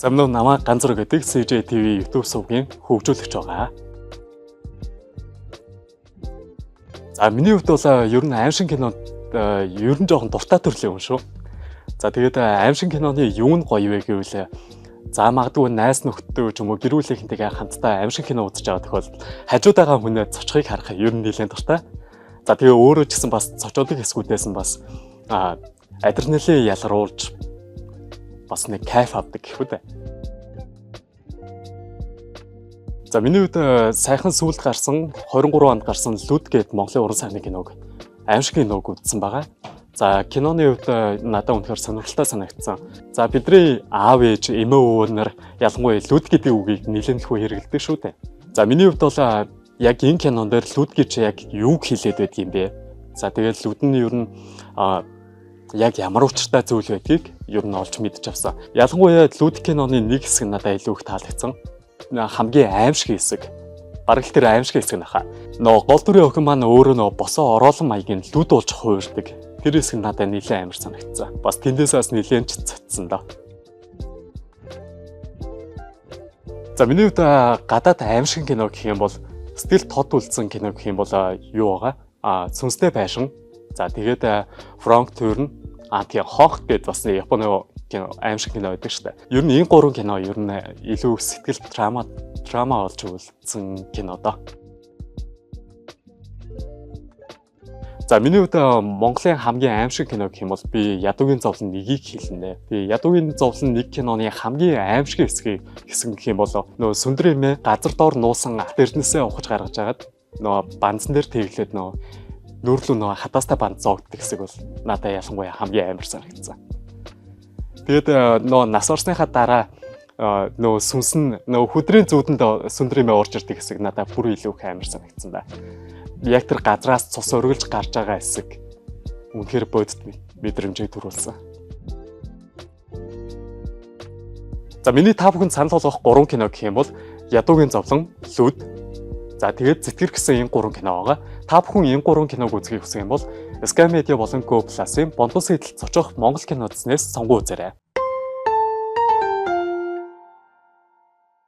Замнуу намаа ганцраг гэдэг CJTV YouTube сувгийн хөгжүүлэгч байгаа. За миний хувьд бол ер нь аимшиг кинод ер нь жоохон дуртай төрлийн юм шүү. За тэгээд аимшиг киноны юу нь гоё вэ гэвэл за магадгүй найс нөхдөд ч юм уу гэр бүлийнхэнтэйгээ хамтдаа аимшиг кино үзэж байгаа тохиолдолд хажуудаага хүнээ цочхыг харах ер нь нэлээд дуртай. За тэгээ өөрөө ч гэсэн бас цочоодаг хэсгүүдээс нь бас адреналин ялгаруулж бас нэг кайф авдаг гэх үү. За миний хувьд сайхан сүүлд гарсан 23 онд гарсан Лүд гээд Монголын уран сайхны киног аимшиг киног үзсэн байгаа. За киноны хувьд надад үнэхээр сонирхолтой санагдсан. За бидний аав ээж эмээ өвөө нар ялангуяа Лүд гэдэг үгийг нэлээд их хэрэглэдэг шүү дээ. За миний хувьд бол яг энэ кинон дээр Лүд гэж яг юу хэлээд байдаг юм бэ? За тэгээд Лүд нь ер нь яг ямар учиртай зүйл байдгийг ер нь олж мэдж авсан. Ялангуяа Лүд киноны нэг хэсэг надад илүү их таалагдсан. Хамгийн аимшиг хэсэг. Бараг л тэр аимшиг хэсэг нахаа. Гол дүрийн охин маань өөрөө босоо ороолон маягийн Лүд болж хуурдаг. Тэр хэсэг надад нэлээд амар санагдсан. Бас тэндээсээс нэлээд ч цацсан доо. За миний хувьд гадаад аимшиг кино гэх юм бол стил тод үлдсэн кино гэх юм бол юу байгаа? Сүнстэй байшин. За тэгээд Франк Төрн тийм Хонх гэдэг бас Японы кино аимшиг кино байдаг шүү дээ. Ер нь энэ гурван кино ер нь илүү сэтгэл драма болж үлдсэн кино доо. За миний хувьд Монголын хамгийн аимшиг кино гэх юм бол би Ядуугийн зовлон 1-ийг хэлнэ. Би Ядуугийн зовлон 1 киноны хамгийн аимшиг хэсэг гэх юм бол нөө сүндрийн мэ газар доор нуусан ат эрдэнэсээ ухаж гаргаж агаад нөө банцан дээр тэглээд нүүрлүү нөө хатаастай банд зоогддог хэсэг бол надад ялангуяа хамгийн амар санагдсан. Тэгээд нөө нас орсныхаа дараа нөө сүнс нь нөө хөдрийн зүудэнд сүндрийн мэ орж ирдэг хэсэг надад бүр илүү их амар санагдсан да. Яг тэр газраас цус өргөлж гарч байгаа хэсэг үнэхээр бодит мэдрэмжийг төрүүлсэн. За миний та бүхэнд санал болгох 3 кино гэх юм бол Ядуугийн зовлон, Лүд. За тэгээд Зэтгэр гэсэн энэ 3 кино байгаа. Та бүхэн энэ 3 киног үзхийг хүсэх юм бол Sky Media болон Go Plus-ын Бондос идэл цоцох Монгол кино үзснээс сонгоо үзээрэй.